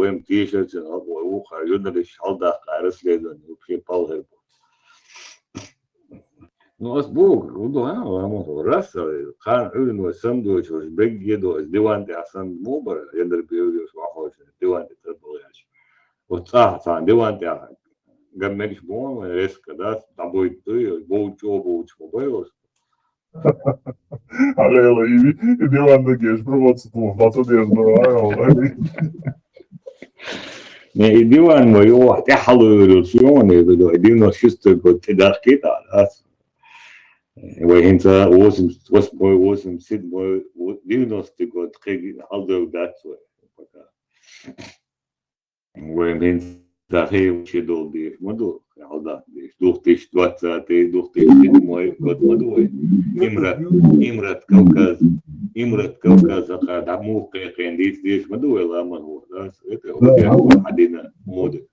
وين تيشرت وخرجنا حلدة رسلة وفي بالغ ну асбук удоа amo rasa kan ün ve sandu çoj beggedo divan de asan mobar yender biyo şo divan de taboyach o ta divan de gammedik bon eska da taboytu boğuç mobayos Allora, i divanda che sprovozzo tu, fatto di ne divan mo yo te halıyorsun ne böyle divno şüstü ko tedarkit alas وانت واسم سيد 90 год халдер датсу وين захей учидол диш моду халда диш 2020 2007 год моду имрат кавказ даму кендис диш моду ламан это один моды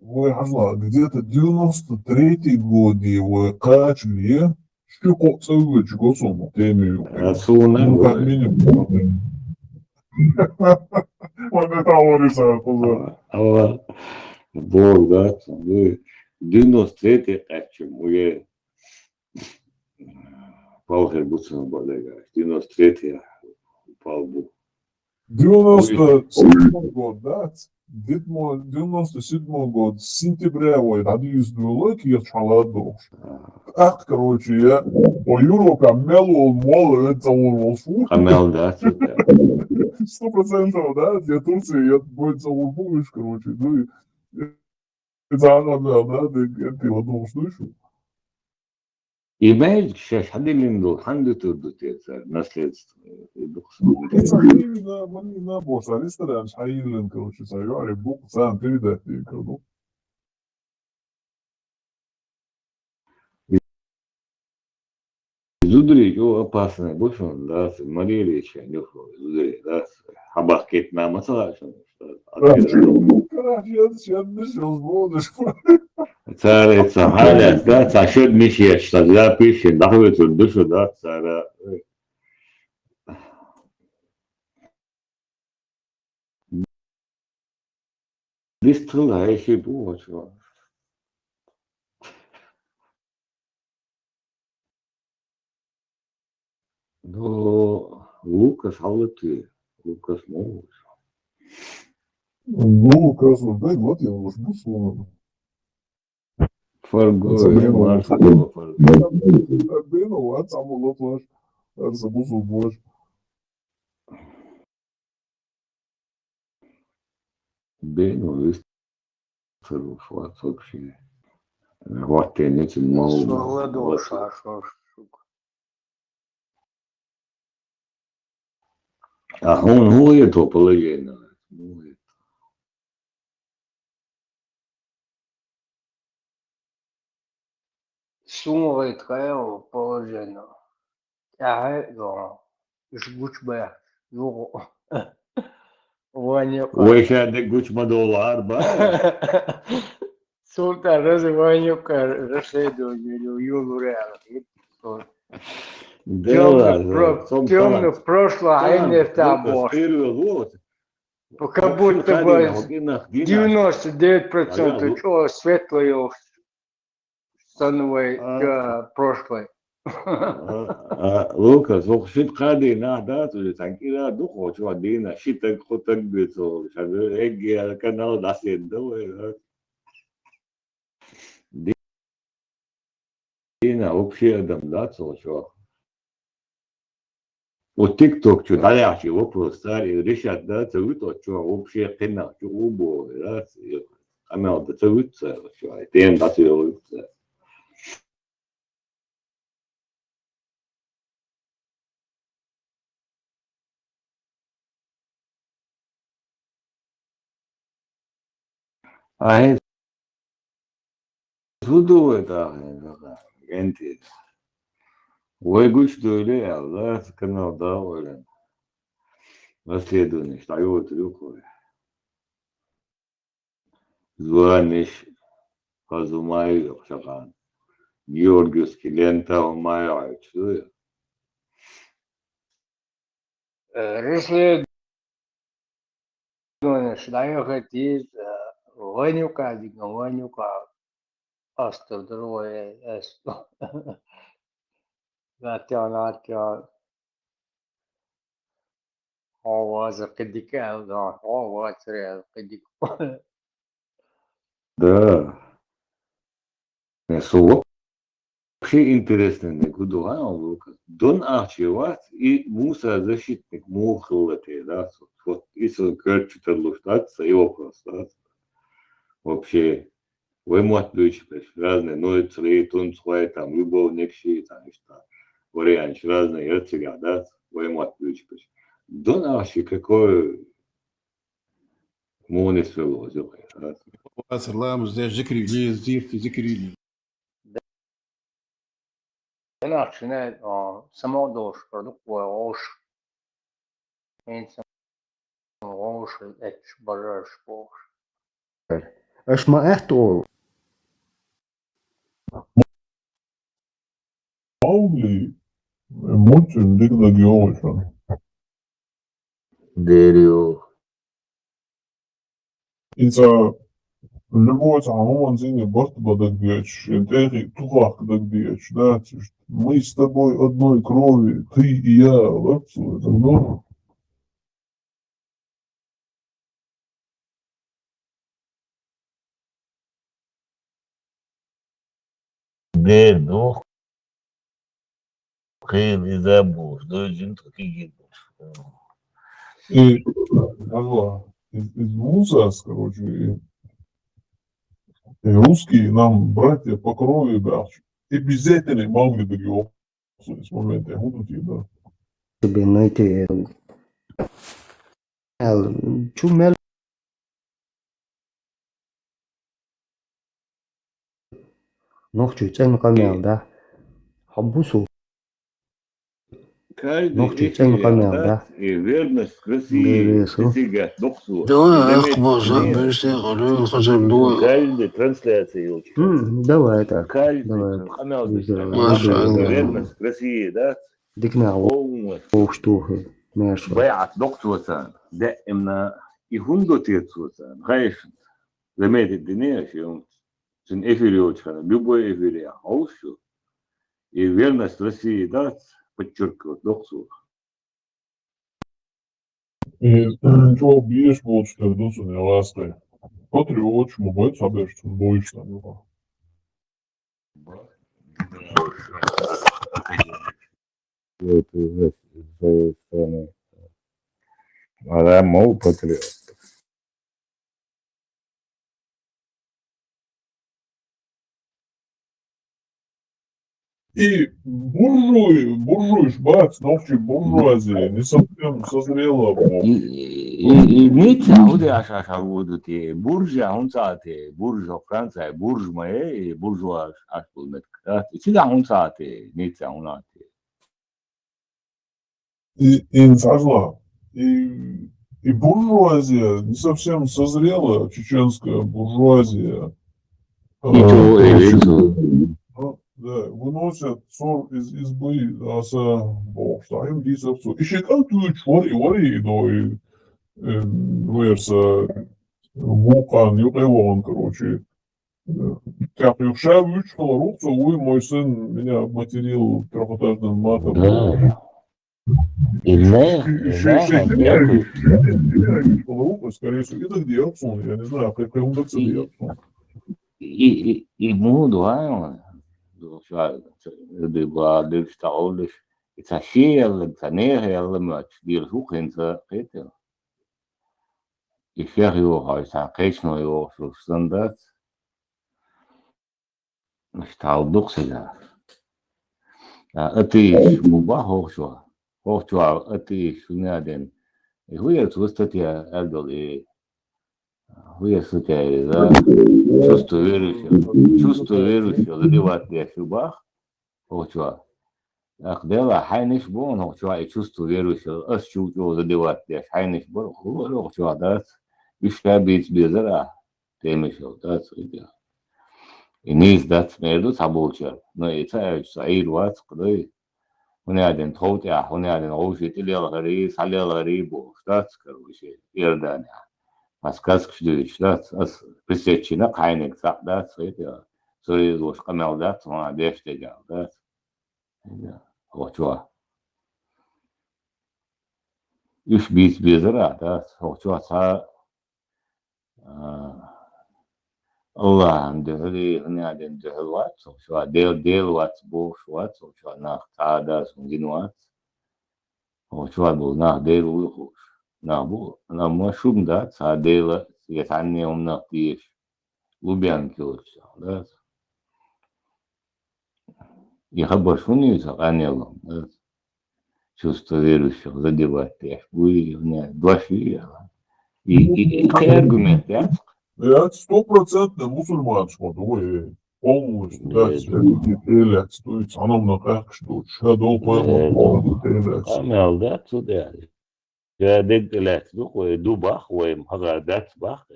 Ой, Азла, где-то 93-й год его качали, что целую чгосому темию. Ну, как минимум. Вот это лариса, позор. Бог, да, 93-й качем, уе Палхер Буцина Бадега, 93-й Палбу. 97 год, да? 97 год, с сентября, ой, надо издулок, я чаладу. Ах, короче, я по Европе мелу, мол, это он Амел, да, 100%, да, для Турции, я будет целую помощь, короче, ну, и это она, да, ты его думал, слышу. Имеет сейчас Хадилинду, Хандутурду, наследство. Именно, босс, ресторан, Шаилин, короче, Сайори, Бук, сам передать, короче. Зудри, опасный, больше он, да, Мария Ильича, Зудри, да, Хабахкет на Масалашин. Царица, Халя, да, цашет Мишья, что для пищи, дахует душу, да, цара. Дистрила, еще было, чего. Но Лукас, Аллаты, Лукас Новый. Лукас, дай вот я его жду словно. Фарго, Марс, Бено, а там вот ваш, забузу больше. Бено, выстрелил флаг вообще. Вот я не мол. А он это половина. Сумове твое положение. Я жгуч бе. Ой, сейчас гуч $1, ба. Султан развиванюка расследование Юлу Реала. Темно прошлое, а не табор. Как будто бы 99% чего светлое становое прошлое. Лукас, шит кади на да, то есть такие дух очень один, шит хотак бицо, шагу эгги канал дасет да. Дина вообще адам да, что. Вот TikTok что далее вопрос старый решат да, то что вообще кена, что убо, да, канал да, то что, тем да, то. А суду это энти. Ой, гуч дуэле, да, канал доволен. Расследование, что его трюкой. Звонишь, Казумаю, Шаган. Георгиевский лента умирает, что Расследование думаешь, наехать Ванюка, astudroja esto. Natja, hova kedik el, hova kedik. Да. Со вообще интересно, некуда Лука. Дон арчевать и муса защитник мухлоте, да, вот если кърчитер луштаться и вопрос, да. Вообще, вы мотluici разные, noi црей, тун цвай, там, любовник щи, там, что, вариант, разные, ерцега, да, вы мотluici. Дон арчи какой мунис вело, да. الله مش زي ذكري ليه زير في ذكري لي Иначе, само дош, продукт ош, ош, эч бараш ош. Aš ma echt oor. Маугли мультфильм Дик Оушен. Дерево. Из-за любой самому не просто подогреешь, это тухак подогреешь, да, мы с тобой одной крови, ты и я, вообще, это много. Дерево. Хрен и забыл, что один такие. И, из Мусас, короче, и русские нам братья по крови, да, обязательно Маугли Дик с момента, я буду тебе, да. Тебе найти. Чумел. Нохчу цен камел, да. Хабусу. Нохчу цен камел, да. И верность России достигает доксу. دواء أخبار بيشتغلوا خزر دواء Каждый трансляции. Давай так. Каждый верность России, да. Дикна полностью. оштухи. Мешо. بيعت دكتور دائما يهندو تيتسوسان خايف زميت الدنيا شيء سن эфириоч любой эфире аущу и верность России да подчеркивает доксу. И что бьешь, вот что идут не ласты. Патриот, чему будет соберешь, боишься там его. А мол патриот. И буржуй, бац, новчий буржуазия, не совсем созрела. И нечто, вот я шашал вот эти буржуа, он сати, буржуа Франция, буржуа и буржуа ашпулмет. Всегда он сати, нечто он сати. И сожгла. И буржуазия не совсем созрела, чеченская буржуазия. Ничего, эвенцию. Да, выносят ссор из избы, ставим дисовцу. И считают, вари, но и верса вулкан, юкеван, короче. Как Юшевич, Холоровцу, мой сын меня материл трехэтажным матом. Да. И скорее всего, это Дерсон, я не знаю, как он так Дерсон. И mundo, de waar de ouders het acheel, het neer, maar die zoeken ze eten. Ik zeg joh, hij staat geen snel joh, zo standaard. Ik sta op dokter daar. Het is moeba hoogzwaar, het is niet den. Hoe je het wist dat je elderly, hoe je het daar. Чувство верующего задевать для шубах, хоча. Ахдела хайниш бон, хоча и чувство верующего, ас чувство задевать для хайниш бон, хоча да, вишка бить безера, темишел, да, судя. И низ да, между собой, но и это саир ват, куда он один тхотя, он один оушит или лари, саля лари бо, да, короче, ирдания. Подсказка что да, пресечена кайник сак, да, это, соли уж камел, да, цона деште дел, да. Вот что. Üç bezira da soğuça Allah'ın dehri hınaden dehri var soğuça del var boş var soğuça nah tada sungin var soğuça bu nah del uyku nah bu nah maşum da sa del yetanne omna diye Lubyanki olsa da я большую заранил чувство верующих задевать вы два филиала и какой аргумент я Я 100% мусульманство, ой, полностью, да, элят стоит, санамна как что, шадол поему, элят. عمل ده تود يعني جادد لا تدوق ويدوبخ ومهغادات بخ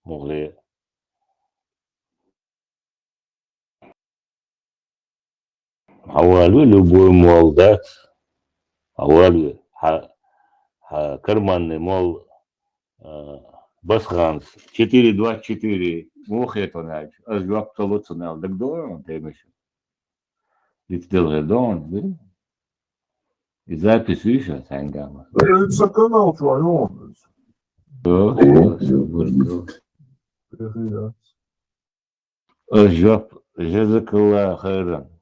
مغلي حوالي любой молдат حوالي карманный мол басханс 424 мухетонаж ажвак толоцунал дагдон темеш литдел и запись еще сангама Это канал твоем. ажвак жазакалла хайран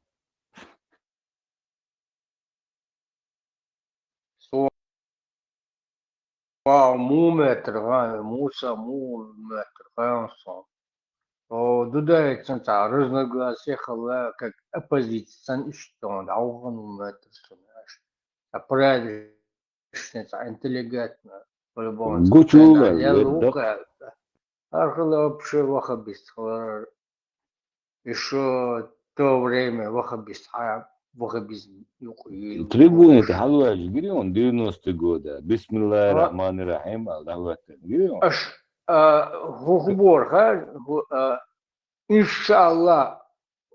مو متر موسى مو متر غانصون ودودايت سنتا رزنا قاسي خلا как оппозиция иштон ауган метр сунаш апред шнеца интеллигентно по-любому гучула я лука архала вообще вахабист еще то время вахабист вахабист трибуны тахалла жгирион 90 года бисмиллахир рахманир рахим аллаху гирион аш хубор иншаллах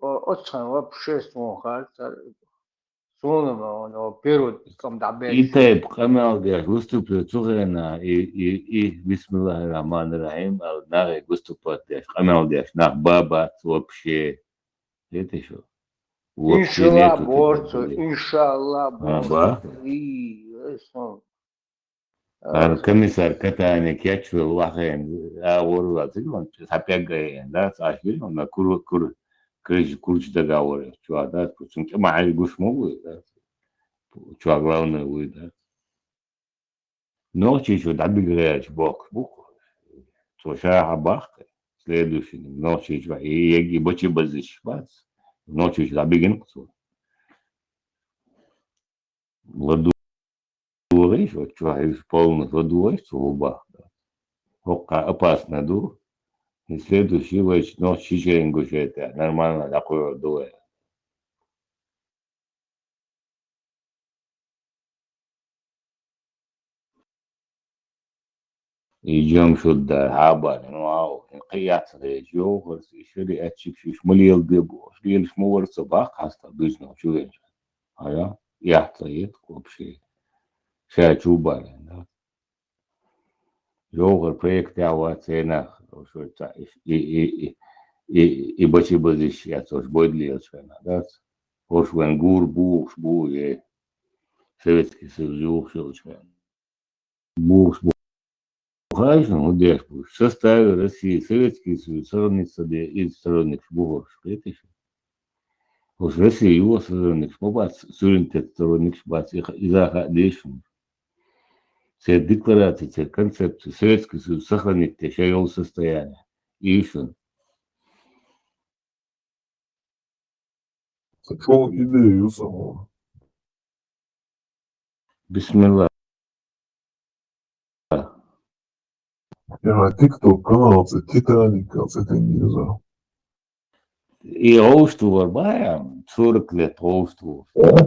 отхан вообще смог но первый там дабе и камал де выступил цугена и бисмиллахир рахманир рахим аллаху выступает камал де на баба вообще это еще иншаллах борцу иншаллах комиссар Катаник я чувствовал вахен говорил он сапяга да сашвили он на курч договор чувак да почему май гуш могу да чувак главное вы да ночью еще добегаешь бок слушай хабах следующий ночью еще и я бочи базиш бац ночью еще добегин ладу вот чувак полностью удовольствие в лбах Пока опасно ду. И следующий ночь чичерингу это нормально такое дует. Идем сюда, хабар, ну قيات ريجو خلص يشري اتشيك شيش مليل بيبو ليل شمور صباح حاستا بيجنا شو يعني هيا يحتيت вообще شا чуба Jogar проект я цена что и бачи базиш я тоже бодлил цена да хош вен гур бу и Советский Союз все цена буш Хайшн удеш в составе России Советский Союз сторонница и сторонник бугор это еще хош Россия его сторонник побац суверенитет сторонник бац и за дешм все декларации, все концепции Советский Союз сохранить его состояние. И еще. Сочел идею самого. Бисмилlah. Я ТикТок канал, Титаник, это не знаю. И роусту варбая, 40 лет роусту. Да,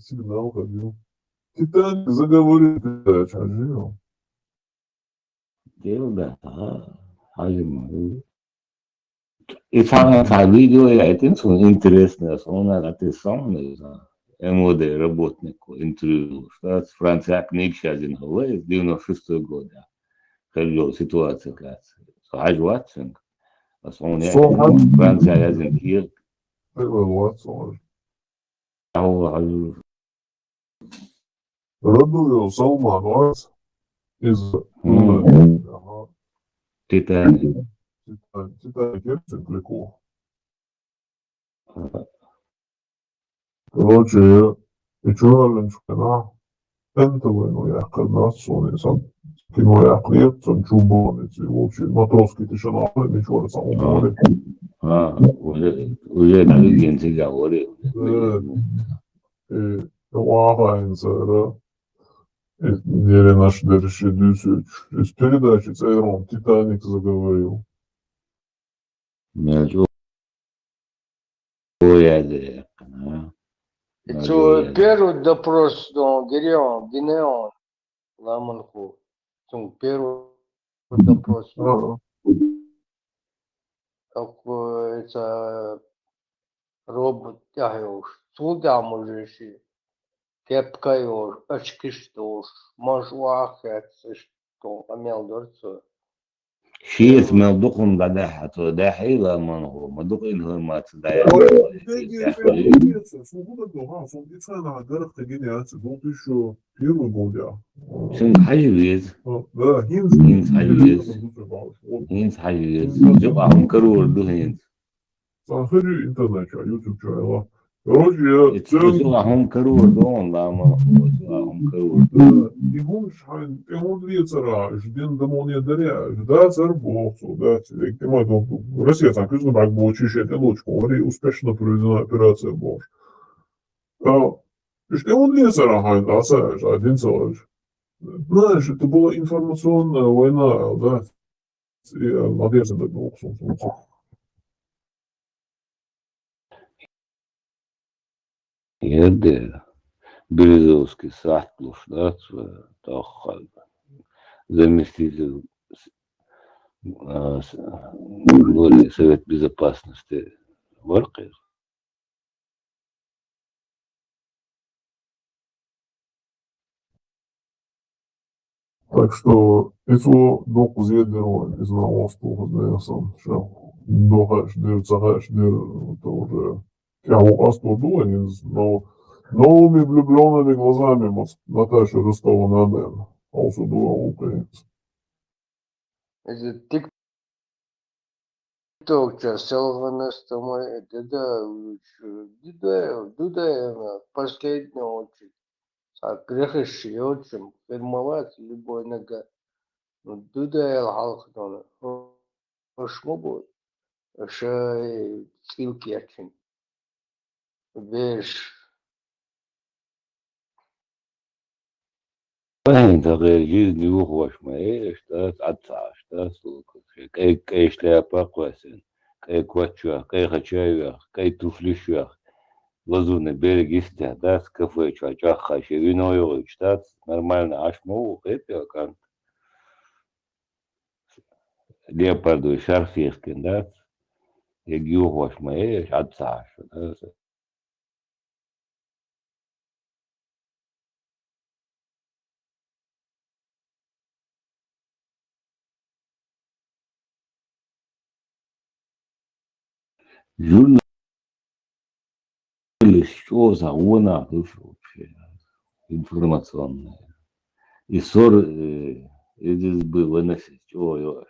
сигнал ходил. Титаник заговорил, передача, жил. Дело, да. Хазим. И самое видео, я это интересное, он это сам, не знаю. МВД работнику интервью, что Франция книгша один говорит, 96 год, خلوا سيتواتر كانت عاج واتسون أصلا فرنسا لازم كير هو عجوز ردوا يوصلوا مع الوقت إذا تيتاني تيتانيك прикол. Короче, и чувствовали, Пентагону яхад национи сам кино яхлиет сам чубонец и вообще матросский тишина ничего само море. уже навигин себя говорил. И вахайнцера нере наш дерши дюсюч. Из передачи Цейрон Титаник заговорил. Между пояде. Первый допрос, Гинеон, Ламанху. Первый допрос. Как это робот тягиваешь. Суда можешь. Кепкаешь, очки что, мажуахаться, что, амел дорцу. شيء ما دقن قداحة داحي لا ما هو ما دقن هو ما تدعي شن حجوز هينز حجوز هينز حجوز جبع هم كرور دو هينز Заходи интернет, YouTube чайла. Короче, جبع هم كرور دون لا ما هو جبع هم كرور он лицера, жден демония даря, жда цербовцу, да, Россия сам кризно бак был очищать лучку, говори, успешно проведена операция Бош. Что он лицера, да, знаешь, один целый. Знаешь, это была информационная война, да, и надежда на двух солнцев. يد Березовский сад площадь тохал заместитель Совет Безопасности Варкер. Так что это доку зедеру из новостного ДСМ, что дохаш дыр цагаш дыр, это уже кого асту дуанин, но новыми влюбленными глазами Наташа Ростова-на-Дону, а у дуа украинец. Это ТикТок, селванес, Дудаева, последнюю очередь. А грехи очень формовать любой нога. Ну, Дудаева халкдона. Hoşmu bu? Скилки очень. Вещь. Файн тагэр жизни ухваш маэш тас атсаш тас кэй шляпа квасен кэй квачуах кэй хачаевах кэй туфлишуах лазурный берег истя тас кафе чачах хаши виноевич тас нормально ашму хэппи кан леопардовый шарфешкин тас яги ухваш маэш атсаш тас журналист что за она вообще информационная и ссор здесь был выносить чего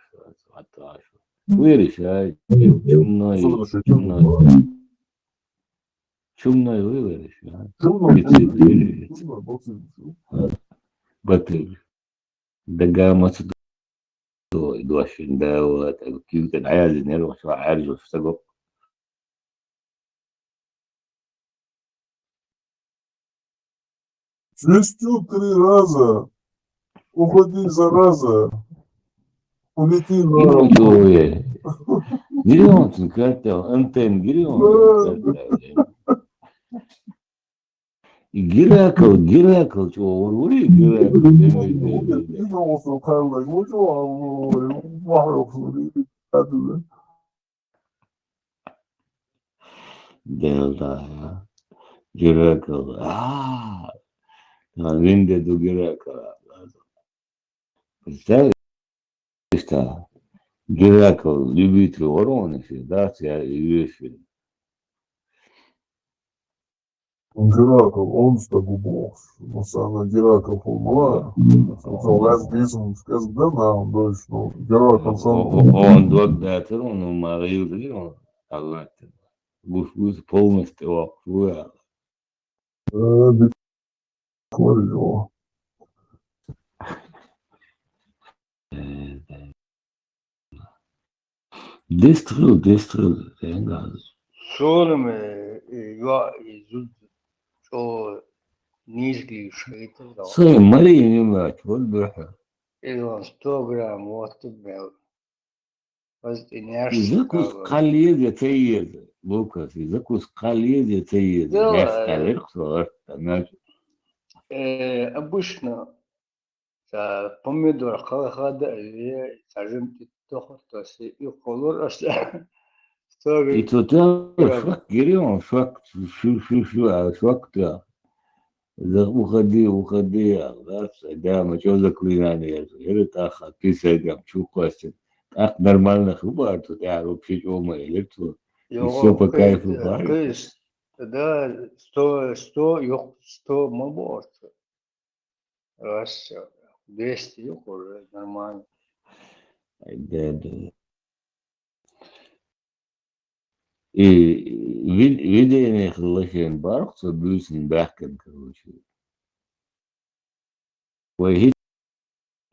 аташ вы решаете чумной вы решаете батыр дагамас دواشين دوت كيف كان عايز نروح شو عارج وفتقوا Свистю 3 раза, уходи зараза, улети на... يقولوا جريون تنكرتوا انتين جريون جراكل شو وروري جراكل Геракл. Винде до Геракла. Представляешь, что Геракл любитель ворон, да, я вещи. Геракл, он с тобой бог. Но сам Геракл формула. Лast season, сказал, да, нам, дочь, ну, Геракл сам. Он догадается, он говорил, он Allah. Буш полностью вакуя. Говорил. Дестрил, Sorme ya zud o nizli şeydir da. Сэй, Мария не мать, вот бляха. Elon 100 gram wattı mel. Az enerji Изакус kava. калезе тейезе. Лукас, изакус калезе тейезе. Да, Я скажу, что это обычно помидор халахада или сажем тохотасы и колор asla. И тут швак гирион, швак, швак да. Уходи, да, мы что заклинание, это ты сидим, чукасин. Так нормально хубар, тут я вообще ума электро. И все по кайфу барит. Кыз, да, 100 yok 100 мабот. Раз 200 yok уже нормально. Да. И видение хлахен бархса бюсен бахкен, короче. Вахит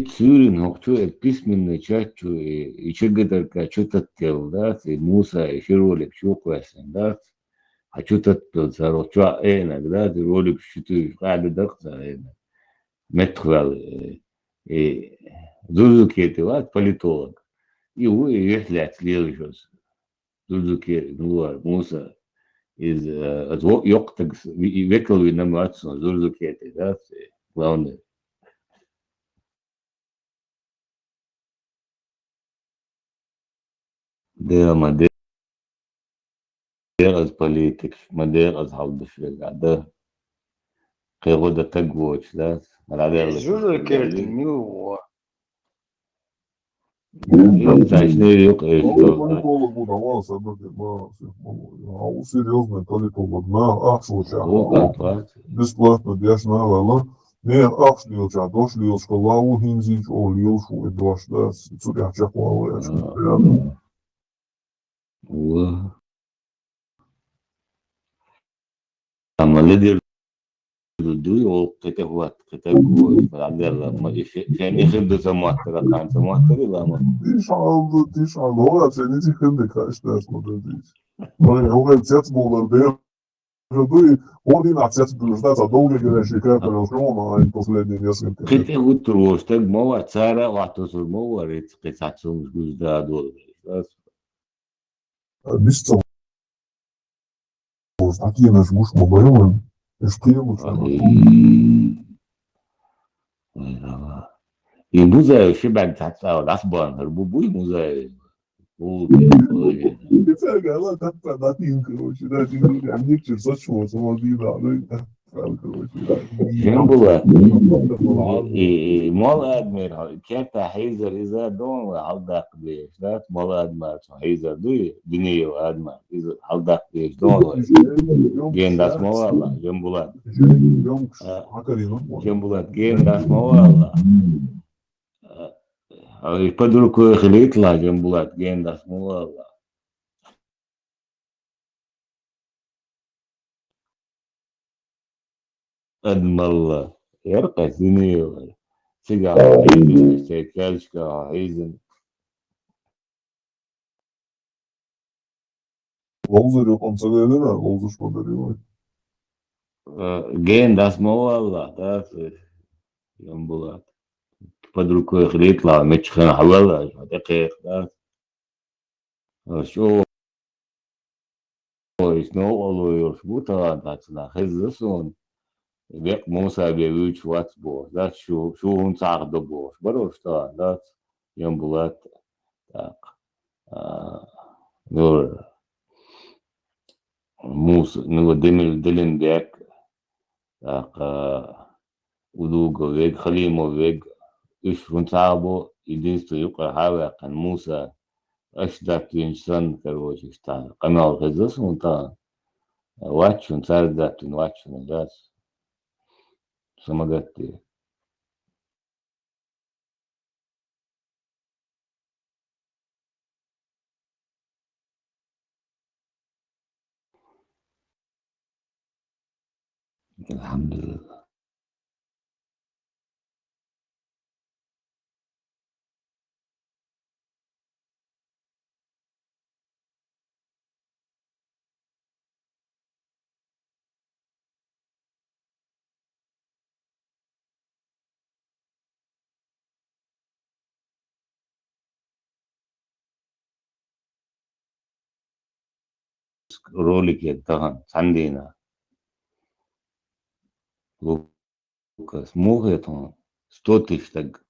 Сюрин, хохчу, письменный чатчу, и чегатарка, что-то тел, да, и муса, и ролик, что классен, да. А что-то тел, сарок, что иногда, ты ролик считаешь, кады докта, метхвал, и Зузуки, ты вот политолог. И вы, если отслеживаешь, Зузуки, ну, муса, из Йоктекс, векал виномацию, Зузуки, да, главное. ده مدير از politics, مدير از halbuki ده قيود تقوش ده العدالة Zuzul kertin mi o? Точнее, yok Политолог был, давался, а у серьезный политолог, на контракт. бесплатно, дешево, не ахшлиоча, дошлиочка, лаву хинзич, олиошу, эдвашда, цуряча хвалуячка. Ama lider dulu o kita buat kita gue العدالة ما يعني يخدم سماعتك كان سماعتك لا ما Тиш алло, а ты не тихо, конечно, смотришь. Ну, отец был, да, и он отец блуждается долго, говорящий, как он последние несколько лет. kita utros tak mau acara waktu semua warit kita sung guzda dulu. Бесцел. Такие наш муж мобаемы, И музей шибан цацау ласбан, рбубуй музей. Специально, она так продатин, короче, да, а мне часа чего, самоди, да, короче, да. Чем было? И мало адмир, كيتا حيزر إذا دون عودك بيش، لا مال أدمر حيزر دوي دنيا أدمر إذا عودك بيش دون جين داس مولا جنبولات جنبولات جين داس مولا يقدروا خليت لا جنبولات جين داس مولا أدمر يرقى دنيا سيجار حيزن سيكالشكا حيزن Лоузер, он целый, да, лоузер подарил. جين داس مولا داس جنبولات под рукой хлетла, мечхан хавала, дقيق داس شو إسنو الله يشبوتا داتنا خزسون بيق موسى بيوش وات بو دات شو هون تعقد بوش بروش تا دات ينبولات تاق نور موسى نور دمل دلن بيك Так, удуга вег, халимо вег, иш рунцабо, единство юка хавя, кан муса, ашдак инсан, короче, что камел хезас, он та, вачун, царь датун, вачун, да, самогатти. Alhamdulillah. Ролики тахан, сандина, лукас, мухе тон, 100 тысяч так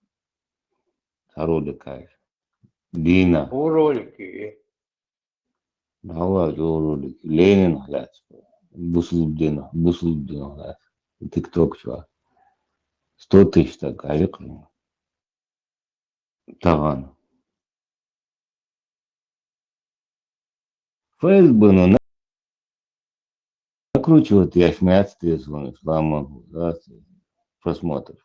ролика, дина, ролики. хава jo ролики, Ленин халяц, Буслуддина, халяц, тикток чува, 100 тысяч так, аликрин, таган. ФСБ, ну, накручивать, я смеяться, ты звонишь, ламан, просмотр.